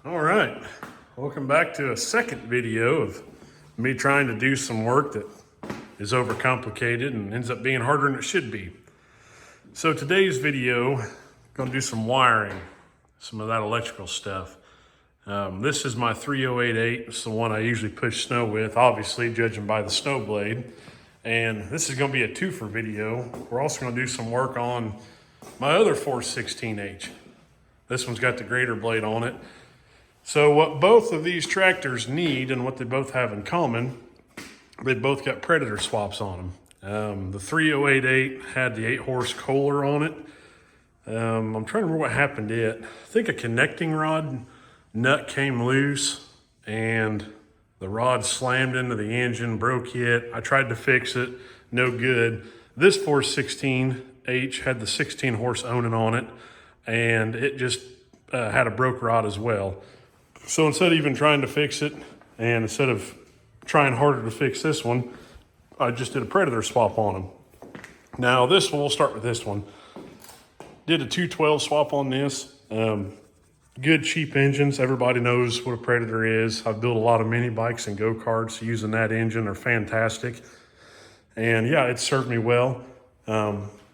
All right, welcome back to a second video of me trying to do some work that is overcomplicated and ends up being harder than it should be. So today's video, I'm gonna do some wiring, some of that electrical stuff. This is my 3088, it's the one I usually push snow with, obviously judging by the snow blade. And this is gonna be a twofer video. We're also gonna do some work on my other 416H. This one's got the greater blade on it. So what both of these tractors need and what they both have in common, they both got Predator swaps on them. The 3088 had the 8-horse Kohler on it. I'm trying to remember what happened to it. I think a connecting rod nut came loose and the rod slammed into the engine, broke it. I tried to fix it, no good. This 416H had the 16-horse Onan on it, and it just had a broke rod as well. So instead of even trying to fix it, and instead of trying harder to fix this one, I just did a Predator swap on them. Now this one, we'll start with this one. Did a 212 swap on this. Good cheap engines. Everybody knows what a Predator is. I've built a lot of mini bikes and go-karts using that engine. They're fantastic. And yeah, it served me well.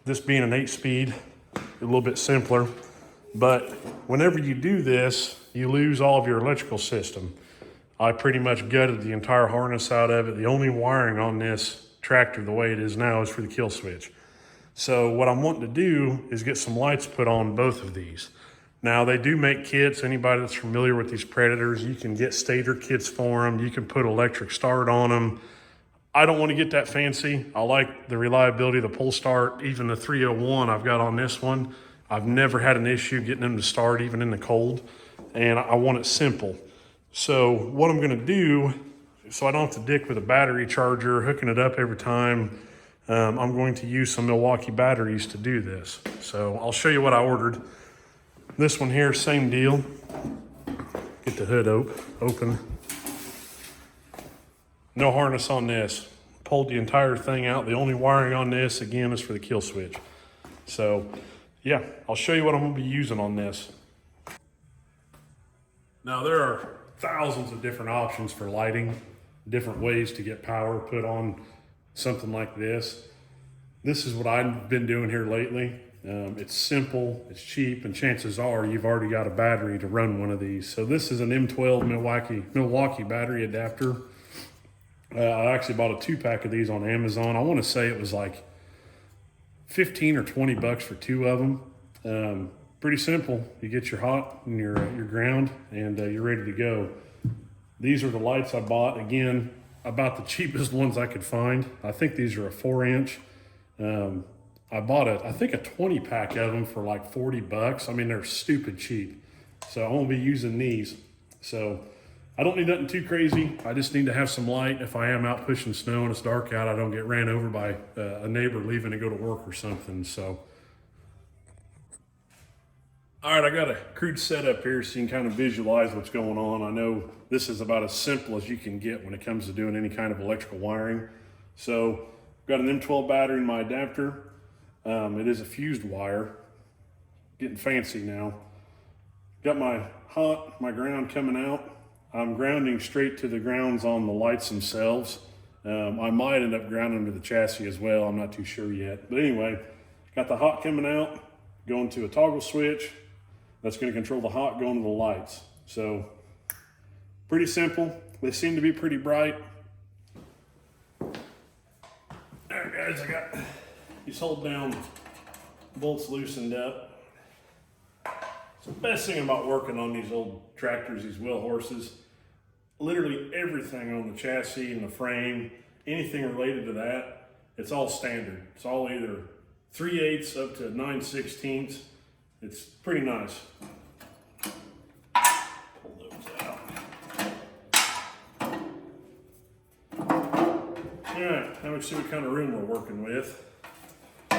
This being an 8-speed, a little bit simpler. But whenever you do this, you lose all of your electrical system. I pretty much gutted the entire harness out of it. The only wiring on this tractor the way it is now is for the kill switch. So what I'm wanting to do is get some lights put on both of these. Now they do make kits. Anybody that's familiar with these Predators, you can get stator kits for them. You can put electric start on them. I don't want to get that fancy. I like the reliability of the pull start. Even the 301 I've got on this one, I've never had an issue getting them to start even in the cold. And I want it simple. So what I'm gonna do, so I don't have to dick with a battery charger, hooking it up every time, I'm going to use some Milwaukee batteries to do this. So I'll show you what I ordered. This one here, same deal. Get the hood open. No harness on this. Pulled the entire thing out. The only wiring on this, again, is for the kill switch. So yeah, I'll show you what I'm gonna be using on this. Now there are thousands of different options for lighting, different ways to get power put on something like this. This is what I've been doing here lately. It's simple, it's cheap, and chances are you've already got a battery to run one of these. So this is an M12 Milwaukee battery adapter. I actually bought a 2-pack of these on Amazon. I want to say it was like 15 or 20 bucks for 2 of them. Pretty simple. You get your hot and your ground, and you're ready to go. These are the lights I bought. Again, about the cheapest ones I could find. I think these are a 4-inch. I bought I think a 20-pack of them for like 40 bucks. I mean, they're stupid cheap. So I won't be using these. So I don't need nothing too crazy. I just need to have some light. If I am out pushing snow and it's dark out, I don't get ran over by a neighbor leaving to go to work or something. So. All right, I got a crude setup here so you can kind of visualize what's going on. I know this is about as simple as you can get when it comes to doing any kind of electrical wiring. So I've got an M12 battery in my adapter. It is a fused wire, getting fancy now. Got my hot, my ground coming out. I'm grounding straight to the grounds on the lights themselves. I might end up grounding to the chassis as well. I'm not too sure yet. But anyway, got the hot coming out, going to a toggle switch. That's going to control the hot going to the lights. So pretty simple. They seem to be pretty bright. All right, guys, I got these hold down bolts loosened up. So the best thing about working on these old tractors, these Wheelhorses, literally everything on the chassis and the frame, anything related to that, it's all standard. It's all either 3/8 up to 9/16. It's pretty nice. Pull those out. All right, now we see what kind of room we're working with. I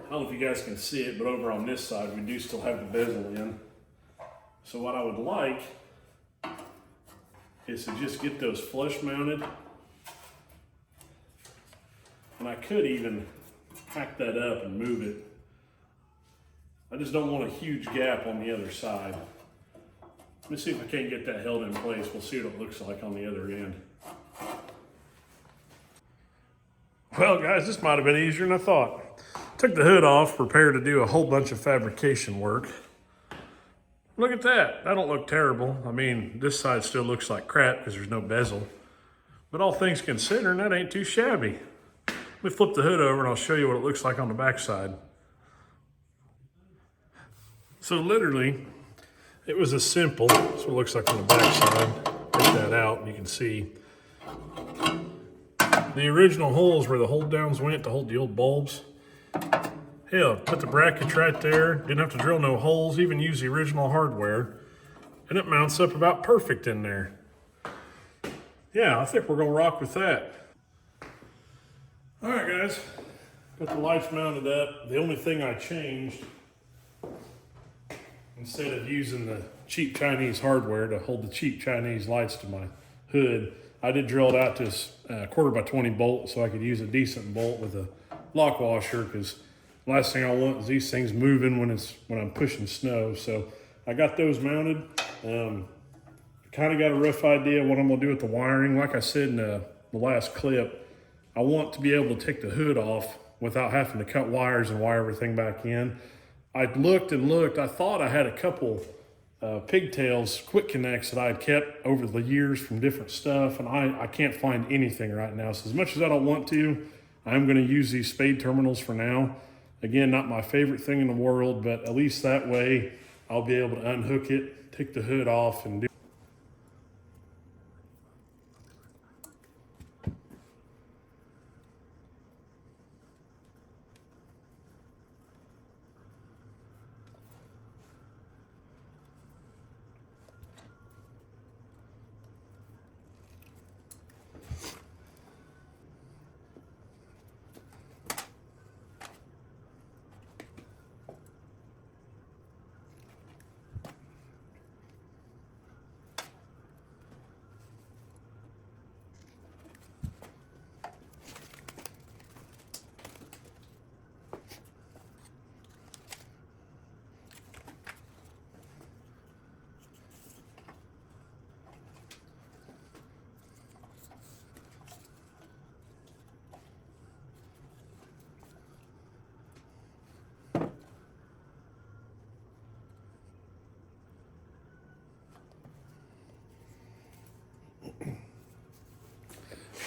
don't know if you guys can see it, but over on this side, we do still have the bezel in. So what I would like is to just get those flush mounted. And I could even hack that up and move it. I just don't want a huge gap on the other side. Let me see if I can't get that held in place. We'll see what it looks like on the other end. Well, guys, this might have been easier than I thought. Took the hood off, prepared to do a whole bunch of fabrication work. Look at that. That don't look terrible. I mean, this side still looks like crap because there's no bezel. But all things considering, that ain't too shabby. Let me flip the hood over and I'll show you what it looks like on the back side. So literally, it was as simple. That's what it looks like on the back side. Take that out and you can see the original holes where the hold downs went to hold the old bulbs. Hell, put the brackets right there. Didn't have to drill no holes, even use the original hardware. And it mounts up about perfect in there. Yeah, I think we're gonna rock with that. All right, guys, got the lights mounted up. The only thing I changed, instead of using the cheap Chinese hardware to hold the cheap Chinese lights to my hood, I did drill it out to a 1/4x20 bolt so I could use a decent bolt with a lock washer, because last thing I want is these things moving when I'm pushing snow. So I got those mounted. Kind of got a rough idea what I'm gonna do with the wiring. Like I said in the last clip, I want to be able to take the hood off without having to cut wires and wire everything back in. I looked and looked. I thought I had a couple pigtails, quick connects that I had kept over the years from different stuff, and I can't find anything right now. So as much as I don't want to, I'm gonna use these spade terminals for now. Again, not my favorite thing in the world, but at least that way I'll be able to unhook it, take the hood off, and do.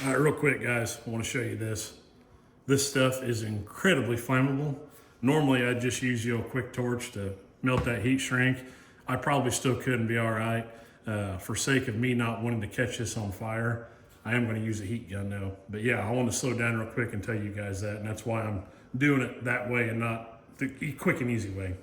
All right, real quick, guys, I want to show you this. This stuff is incredibly flammable. Normally, I'd just use a quick torch to melt that heat shrink. I probably still couldn't be all right. For sake of me not wanting to catch this on fire, I am going to use a heat gun though. But yeah, I want to slow down real quick and tell you guys that, and that's why I'm doing it that way and not the quick and easy way.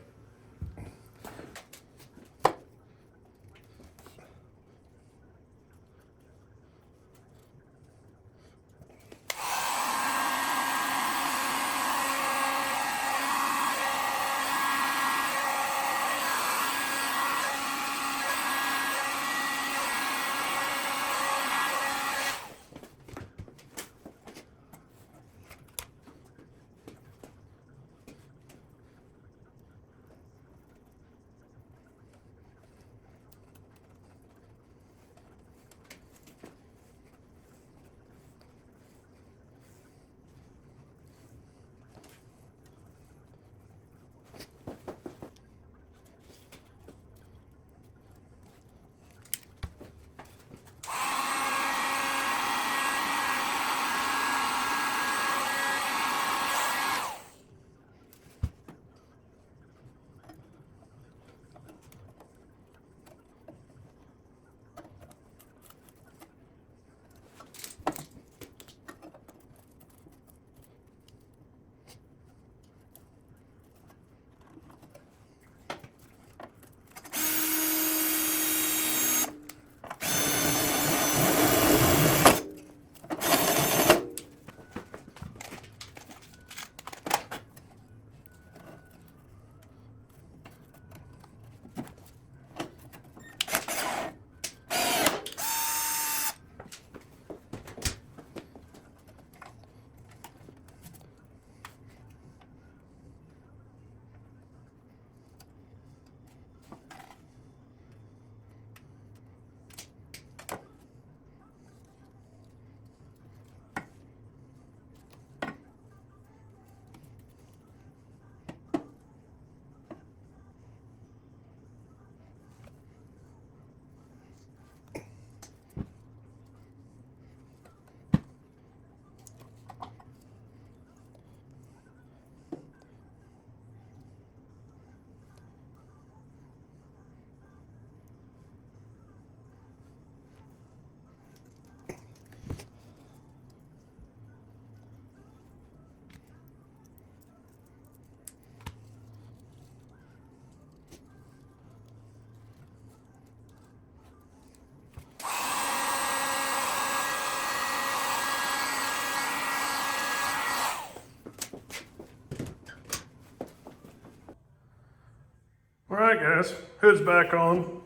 right, guys, hood's back on.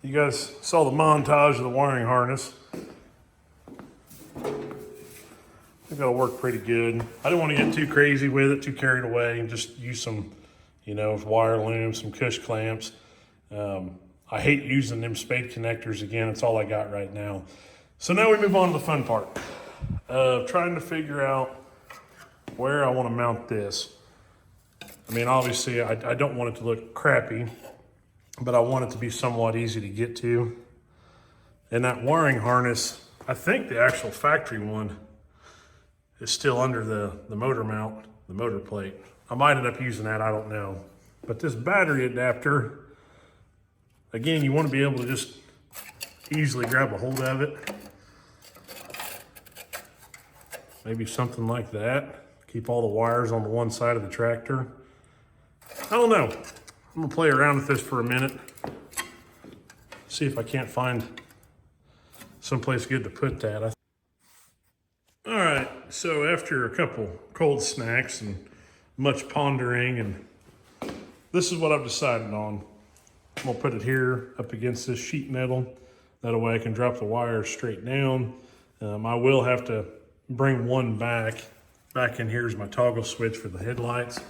You guys saw the montage of the wiring harness. I think that'll work pretty good. I didn't want to get too crazy with it, too carried away, and just use some, wire loom, some cush clamps. I hate using them spade connectors again. It's all I got right now. So now we move on to the fun part of trying to figure out where I want to mount this. I mean, obviously, I don't want it to look crappy, but I want it to be somewhat easy to get to. And that wiring harness, I think the actual factory one is still under the motor mount, the motor plate. I might end up using that, I don't know. But this battery adapter, again, you want to be able to just easily grab a hold of it. Maybe something like that. Keep all the wires on the one side of the tractor. I don't know. I'm gonna play around with this for a minute. See if I can't find someplace good to put that. All right, so after a couple cold snacks and much pondering, and this is what I've decided on. I'm gonna put it here up against this sheet metal. That way I can drop the wires straight down. I will have to bring one back. Back in here is my toggle switch for the headlights.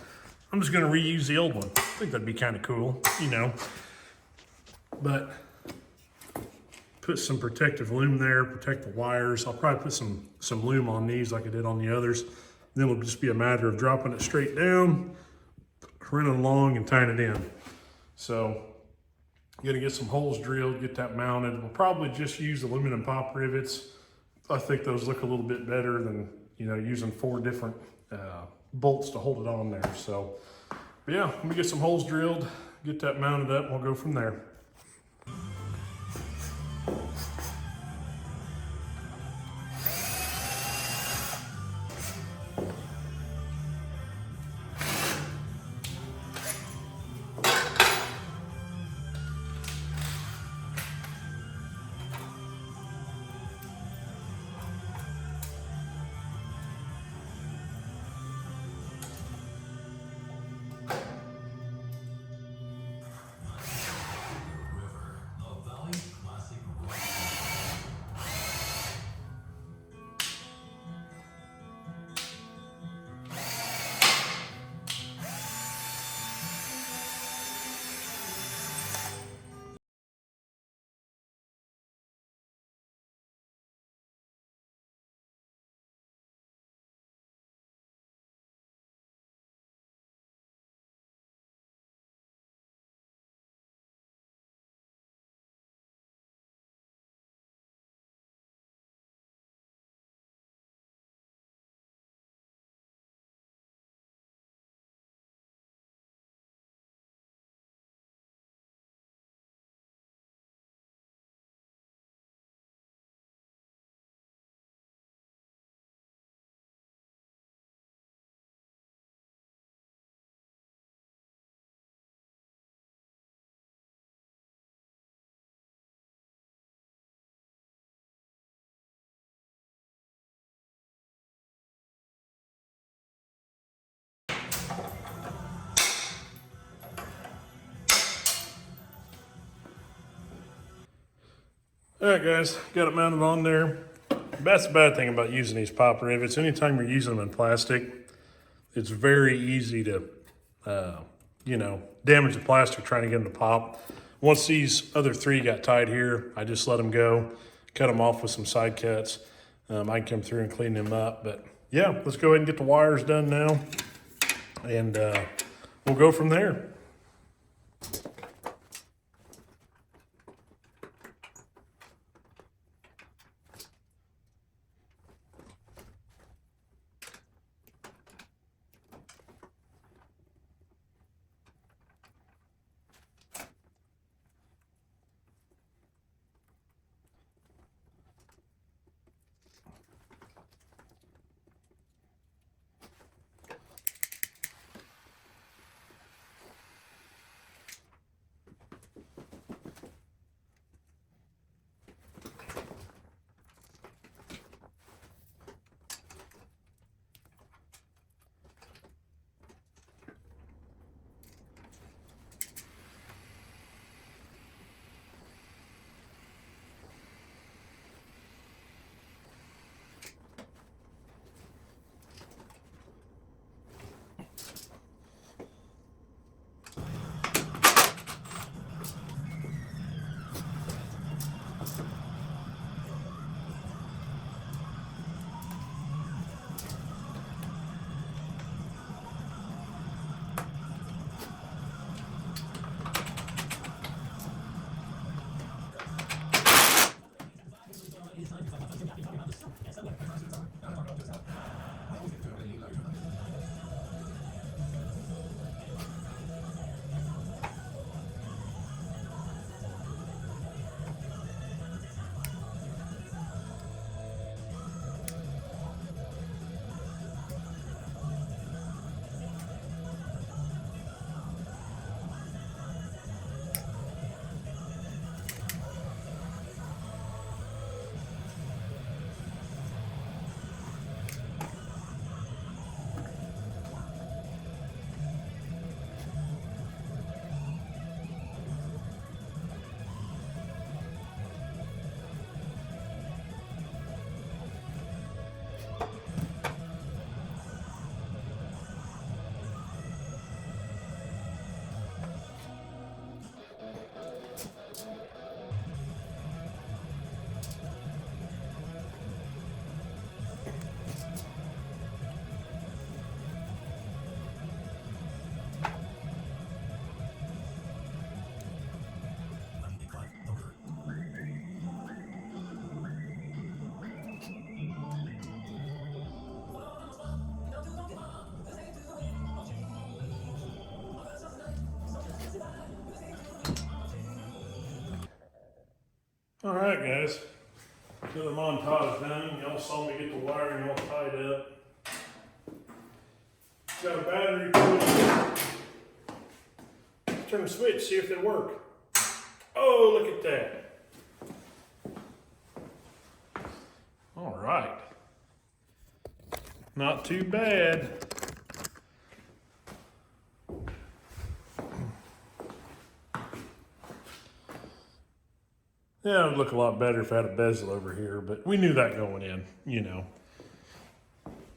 I'm just gonna reuse the old one. I think that'd be kind of cool, But put some protective loom there, protect the wires. I'll probably put some loom on these like I did on the others. Then it'll just be a matter of dropping it straight down, running along and tying it in. So I'm gonna get some holes drilled, get that mounted. We'll probably just use aluminum pop rivets. I think those look a little bit better than, using 4 different bolts to hold it on there. So yeah, let me get some holes drilled, get that mounted up, and we'll go from there. All right, guys, got it mounted on there. That's the bad thing about using these pop rivets. Anytime you're using them in plastic, it's very easy to, damage the plastic trying to get them to pop. Once these other 3 got tied here, I just let them go, cut them off with some side cuts. I can come through and clean them up. But yeah, let's go ahead and get the wires done now, and we'll go from there. All right, guys. Another montage done. Y'all saw me get the wiring all tied up. Got a battery put in. Let's turn the switch, see if they work. Oh, look at that. All right. Not too bad. Yeah, it would look a lot better if I had a bezel over here, but we knew that going in, you know.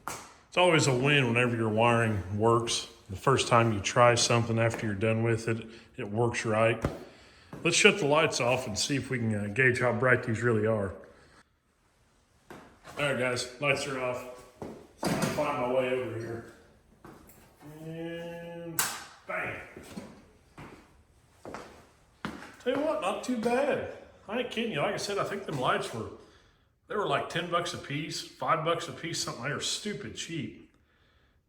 It's always a win whenever your wiring works. The first time you try something after you're done with it, it works right. Let's shut the lights off and see if we can gauge how bright these really are. All right, guys, lights are off. I'm gonna find my way over here. And bang. Tell you what, not too bad. I ain't kidding you. Like I said, I think them lights they were like 10 bucks a piece, $5 a piece, something. They were stupid cheap.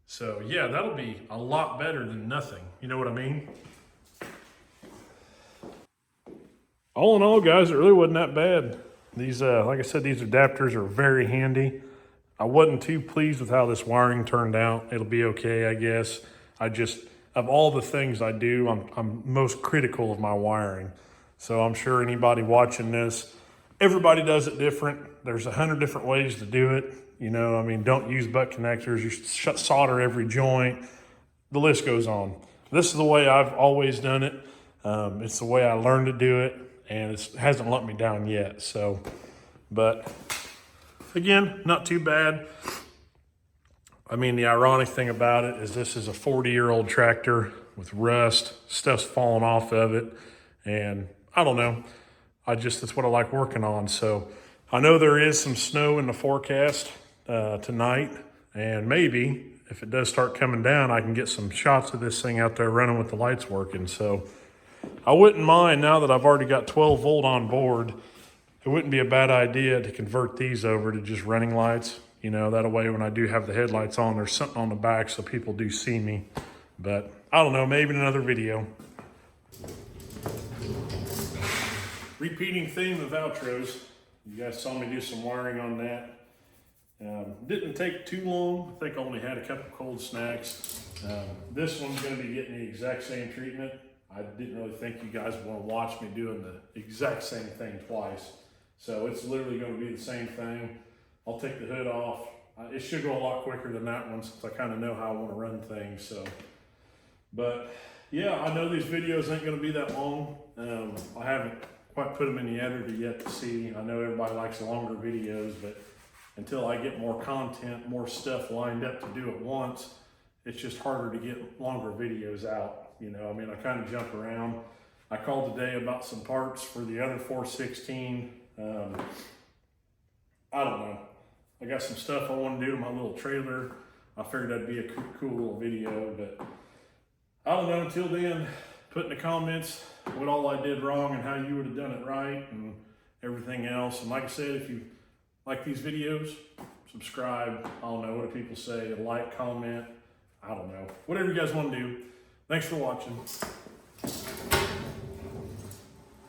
So yeah, that'll be a lot better than nothing. You know what I mean? All in all, guys, it really wasn't that bad. These, like I said, these adapters are very handy. I wasn't too pleased with how this wiring turned out. It'll be okay, I guess. Of all the things I do, I'm most critical of my wiring. So I'm sure anybody watching this, everybody does it different. There's 100 different ways to do it. You know, I mean, don't use butt connectors. You should solder every joint. The list goes on. This is the way I've always done it. It's the way I learned to do it, and it hasn't let me down yet. So, but again, not too bad. I mean, the ironic thing about it is this is a 40-year-old tractor with rust, stuff's falling off of it, and I don't know. That's what I like working on. So I know there is some snow in the forecast tonight, and maybe if it does start coming down, I can get some shots of this thing out there running with the lights working. So I wouldn't mind, now that I've already got 12 volt on board, it wouldn't be a bad idea to convert these over to just running lights. You know, that way when I do have the headlights on, there's something on the back so people do see me. But I don't know, maybe in another video. Repeating theme of outros. You guys saw me do some wiring on that. Didn't take too long. I think I only had a couple cold snacks. This one's gonna be getting the exact same treatment. I didn't really think you guys would want to watch me doing the exact same thing twice. So it's literally going to be the same thing. I'll take the hood off. It should go a lot quicker than that one since I kind of know how I want to run things. So, but yeah, I know these videos ain't going to be that long. I haven't quite put them in the editor yet to see. I know everybody likes longer videos, but until I get more content, more stuff lined up to do at once, it's just harder to get longer videos out. You know, I mean, I kind of jump around. I called today about some parts for the other 416. I don't know. I got some stuff I want to do to my little trailer. I figured that'd be a cool little video, but I don't know. Until then, put in the comments what all I did wrong and how you would have done it right and everything else. And like I said, if you like these videos, subscribe. I don't know, what do people say? Like, comment. I don't know. Whatever you guys want to do. Thanks for watching.